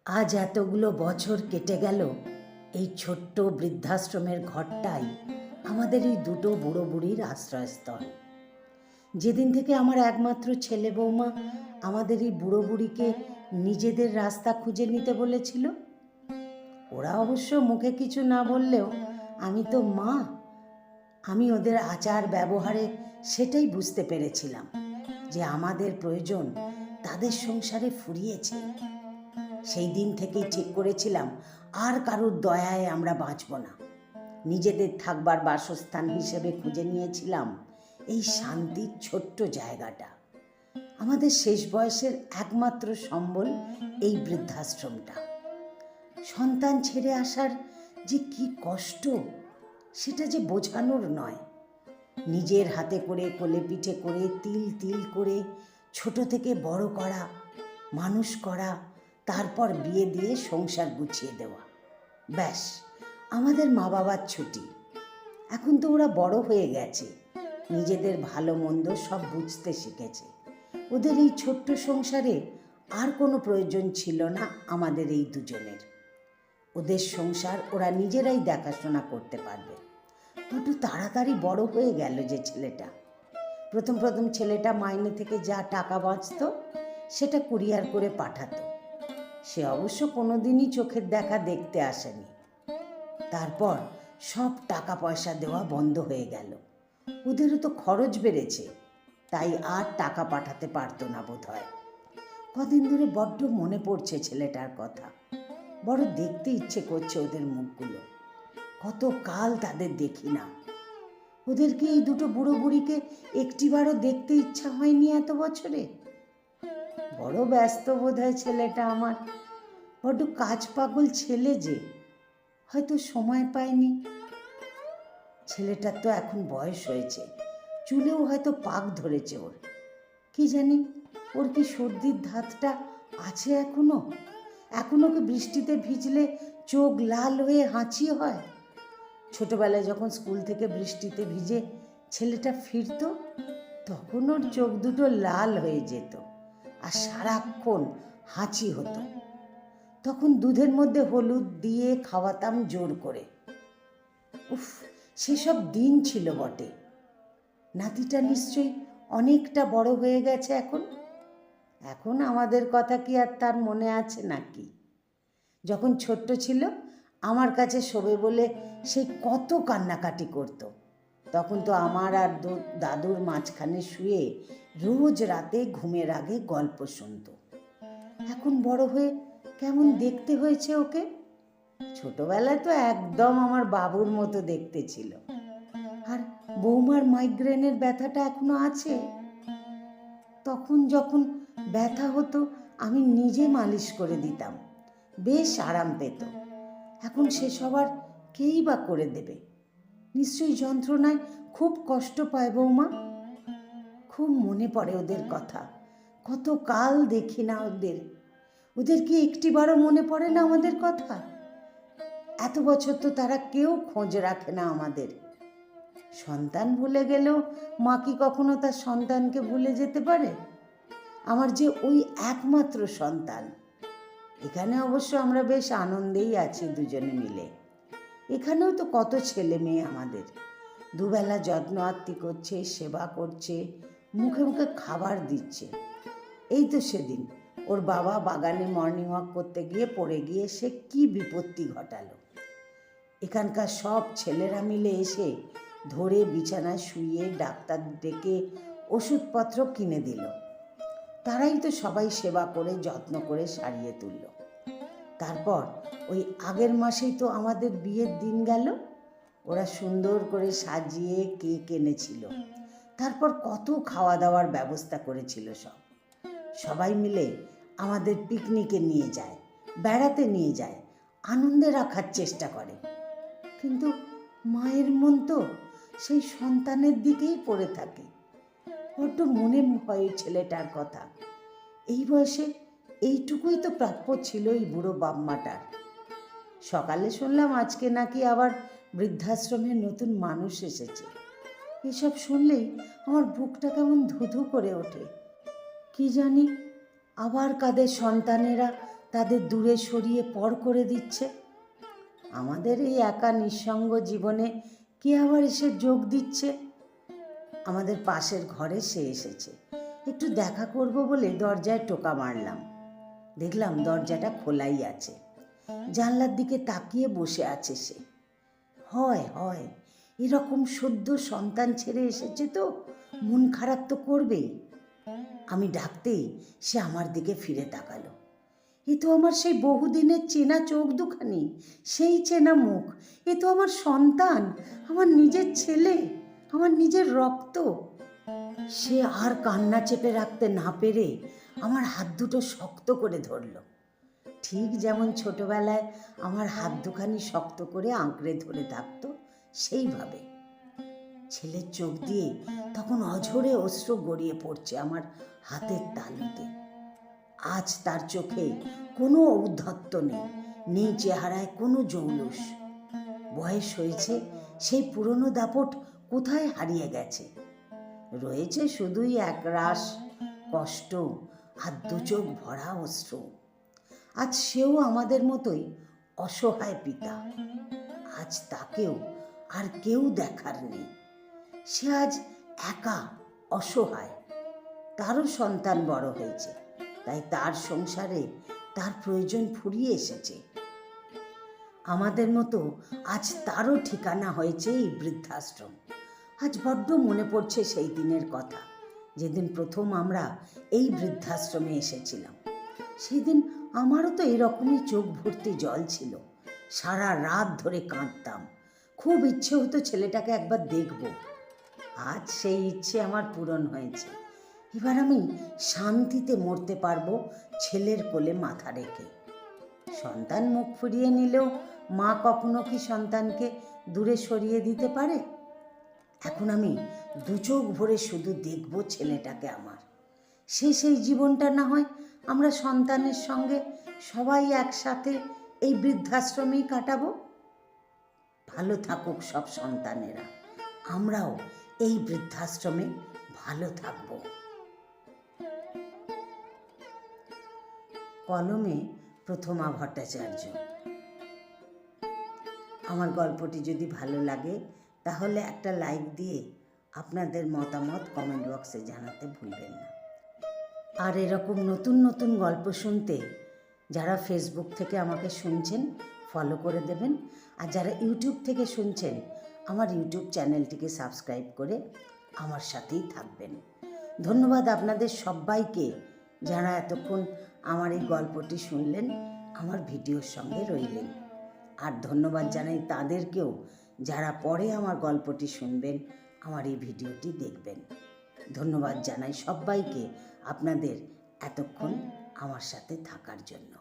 আজ এতগুলো বছর কেটে গেল, এই ছোট্ট বৃদ্ধাশ্রমের ঘরটাই আমাদের এই দুটো বুড়ো বুড়ির আশ্রয়স্থল। যেদিন থেকে আমার একমাত্র ছেলে বৌমা আমাদের এই বুড়ো বুড়িকে নিজেদের রাস্তা খুঁজে নিতে বলেছিল, ওরা অবশ্য মুখে কিছু না বললেও আমি তো মা, আমি ওদের আচার ব্যবহারে সেটাই বুঝতে পেরেছিলাম যে আমাদের প্রয়োজন তাদের সংসারে ফুরিয়েছে। সেই দিন থেকেই ঠিক করেছিলাম আর কারোর দয়ায় আমরা বাঁচব না। নিজেদের থাকবার বাসস্থান হিসেবে খুঁজে নিয়েছিলাম এই শান্তির ছোট্ট জায়গাটা। আমাদের শেষ বয়সের একমাত্র সম্বল এই বৃদ্ধাশ্রমটা। সন্তান ছেড়ে আসার যে কি কষ্ট, সেটা যে বোঝানোর নয়। নিজের হাতে করে কোলে পিঠে করে তিল তিল করে ছোট থেকে বড় করা, মানুষ করা, তারপর বিয়ে দিয়ে সংসার গুছিয়ে দেওয়া, ব্যাস আমাদের মা বাবার ছুটি। এখন তো ওরা বড় হয়ে গেছে, নিজেদের ভালো মন্দ সব বুঝতে শিখেছে। ওদের এই ছোট্ট সংসারে আর কোনো প্রয়োজন ছিল না আমাদের এই দুজনের। ওদের সংসার ওরা নিজেরাই দেখাশোনা করতে পারবে। বড্ড তাড়াতাড়ি বড় হয়ে গেল যে ছেলেটা। প্রথম ছেলেটা মাইনে থেকে যা টাকা বাঁচত সেটা কুরিয়ার করে পাঠাতো। সে অবশ্য কোনোদিনই চোখের দেখা দেখতে আসেনি। তারপর সব টাকা পয়সা দেওয়া বন্ধ হয়ে গেল। ওদেরও তো খরচ বেড়েছে, তাই আর টাকা পাঠাতে পারতো না বোধ হয়। কদিন ধরে বড্ড মনে পড়ছে ছেলেটার কথা। বড় দেখতে ইচ্ছে করছে ওদের মুখগুলো। কত কাল তাদের দেখি না। ওদেরকে এই দুটো বুড়ো বুড়িকে একটিবারও দেখতে ইচ্ছা হয়নি এত বছরে। বড় ব্যস্ত বোধ হয় ছেলেটা আমার। বড্ড কাজ পাগল ছেলে যে, হয়তো সময় পায়নি। ছেলেটার তো এখন বয়স হয়েছে, চুলেও হয়তো পাক ধরেছে ওর। কি জানি ওর কি সর্দির ধাতটা আছে এখনো? এখনো কি বৃষ্টিতে ভিজলে চোখ লাল হয়ে হাঁচি হয়? ছোটবেলায় যখন স্কুল থেকে বৃষ্টিতে ভিজে ছেলেটা ফিরতো, তখন ওর চোখ দুটো লাল হয়ে যেত আর সারাক্ষণ হাঁচি হতো। তখন দুধের মধ্যে হলুদ দিয়ে খাওয়াতাম জোর করে। উফ, সেসব দিন ছিল বটে। নাতিটা নিশ্চয়ই অনেকটা বড় হয়ে গেছে এখন। এখন আমাদের কথা কি আর তার মনে আছে নাকি? যখন ছোট্ট ছিল আমার কাছে শোবে বলে সে কত কান্নাকাটি করত। তখন তো আমার আর দাদুর মাঝখানে শুয়ে রোজ রাতে ঘুমের আগে গল্প শুনত। এখন বড় হয়ে কেমন দেখতে হয়েছে ওকে। ছোটবেলায় তো একদম আমার বাবুর মতো দেখতে ছিল। আর বৌমার মাইগ্রেনের ব্যথাটা এখনো আছে। তখন যখন ব্যথা হতো আমি নিজে মালিশ করে দিতাম, বেশ আরাম পেত। এখন সে সবার কেই বা করে দেবে? নিশ্চয়ই যন্ত্রণায় খুব কষ্ট পায় বৌমা। খুব মনে পড়ে ওদের কথা। কত কাল দেখি না ওদের। ওদের কি একটিবারও মনে পড়ে না আমাদের কথা? এত বছর তো তারা কেউ খোঁজ রাখে না আমাদের। সন্তান ভুলে গেলেও মা কি কখনো তার সন্তানকে ভুলে যেতে পারে? আমার যে ওই একমাত্র সন্তান। এখানে অবশ্য আমরা বেশ আনন্দেই আছি দুজনে মিলে। এখানেও তো কত ছেলে মেয়ে আমাদের। দুবেলা যত্ন আত্তি করছে, সেবা করছে, মুখে মুখে খাবার দিচ্ছে। এই তো সেদিন ওর বাবা বাগানে মর্নিং ওয়াক করতে গিয়ে পড়ে গিয়ে সে কি বিপত্তি ঘটালো। এখানকার সব ছেলেরা মিলে এসে ধরে বিছানায় শুইয়ে ডাক্তার ডেকে ওষুধপত্র কিনে দিল। তারাই তো সবাই সেবা করে যত্ন করে সারিয়ে তুলল। তারপর ওই আগের মাসেই তো আমাদের বিয়ের দিন গেল। ওরা সুন্দর করে সাজিয়ে কেক এনেছিল। তারপর কত খাওয়া দাওয়ার ব্যবস্থা করেছিল সবাই মিলে আমাদের পিকনিকে নিয়ে যায়, বেড়াতে নিয়ে যায়, আনন্দে রাখার চেষ্টা করে। কিন্তু মায়ের মন তো সেই সন্তানের দিকেই পড়ে থাকে। বড্ড মনে হয় ছেলেটার কথা। এই বয়সে এইটুকুই তো প্রাপ্য ছিল এই বুড়ো বাপ-মাটার। সকালে শুনলাম আজকে নাকি আবার বৃদ্ধাশ্রমে নতুন মানুষ এসেছে। এসব শুনলেই আমার বুকটা কেমন ধুধু করে ওঠে। কি জানি আবার কাদের সন্তানেরা তাদের দূরে সরিয়ে পর করে দিচ্ছে। আমাদের এই একা নিঃসঙ্গ জীবনে কে আবার এসে যোগ দিচ্ছে? আমাদের পাশের ঘরে সে এসেছে। একটু দেখা করব বলে দরজায় টোকা মারলাম। দেখলাম দরজাটা খোলাই আছে। জানলার দিকে তাকিয়ে বসে আছে সে। হয় হয় এরকম সদ্য সন্তান ছেড়ে এসেছে তো মন খারাপ তো করবেই। আমি ডাকতেই সে আমার দিকে ফিরে তাকালো। এ তো আমার সেই বহুদিনের চেনা চোখ দুখানি, সেই চেনা মুখ। এ তো আমার সন্তান, আমার নিজের ছেলে, আমার নিজের রক্ত। সে আর কান্না চেপে রাখতে না পেরে আমার হাত দুটো শক্ত করে ধরল, ঠিক যেমন ছোটবেলায় আমার হাত দুখানি শক্ত করে আঁকড়ে ধরে থাকতো সেইভাবে। ছেলের চোখ দিয়ে তখন অঝরে অশ্রু গড়িয়ে পড়ছে আমার হাতের তালুতে। আজ তার চোখে কোনো ঔদ্ধত্য নেই, নেই চেহারায় কোনো জৌলুস। বয়স হয়েছে, সেই পুরনো দাপট কোথায় হারিয়ে গেছে। রয়েছে শুধুই একরাশ কষ্ট আর দু চোখ ভরা অশ্রু। আজ সেও আমাদের মতোই অসহায় পিতা। আজ তাকেও আর কেউ দেখার নেই। সে আজ একা, অসহায়। তারও সন্তান বড় হয়েছে, তাই তার সংসারে তার প্রয়োজন ফুরিয়ে এসেছে। আমাদের মতো আজ তারও ঠিকানা হয়েছে এই বৃদ্ধাশ্রম। আজ বড্ড মনে পড়ছে সেই দিনের কথা, যেদিন প্রথম আমরা এই বৃদ্ধাশ্রমে এসেছিলাম। সেই দিন আমারও তো এরকমই চোখ ভর্তি জল ছিল। সারা রাত ধরে কাঁদতাম। খুব ইচ্ছে হতো ছেলেটাকে একবার দেখব। আজ সেই ইচ্ছে আমার পূরণ হয়েছে। এবার আমি শান্তিতে মরতে পারবো ছেলের কোলে মাথা রেখে। সন্তান মুখ ফিরিয়ে নিলেও মা কখনো কি সন্তানকে দূরে সরিয়ে দিতে পারে? এখন আমি দু চোখ ভরে শুধু দেখব ছেলেটাকে আমার। সেই জীবনটা না হয় আমরা সন্তানের সঙ্গে সবাই একসাথে এই বৃদ্ধাশ্রমেই কাটাবো। ভালো থাকুক সব সন্তানেরা, আমরাও এই বৃদ্ধাশ্রমে ভালো থাকব। কলমে প্রথমা ভট্টাচার্য। আমার গল্পটি যদি ভালো লাগে তাহলে একটা লাইক দিয়ে আপনাদের মতামত কমেন্ট বক্সে জানাতে ভুলবেন না। আর এরকম নতুন নতুন গল্প শুনতে যারা ফেসবুক থেকে আমাকে শুনছেন ফলো করে দেবেন, আর যারা ইউটিউব থেকে শুনছেন আমার ইউটিউব চ্যানেলটিকে সাবস্ক্রাইব করে আমার সাথেই থাকবেন। ধন্যবাদ আপনাদের সবাইকে যারা এতক্ষণ আমার এই গল্পটি শুনলেন, আমার ভিডিওর সঙ্গে রইলেন। আর ধন্যবাদ জানাই তাদেরকেও যারা পরে আমার গল্পটি শুনবেন, আমার এই ভিডিওটি দেখবেন। ধন্যবাদ জানাই সবাইকে আপনাদের এতক্ষণ আমার সাথে থাকার জন্য।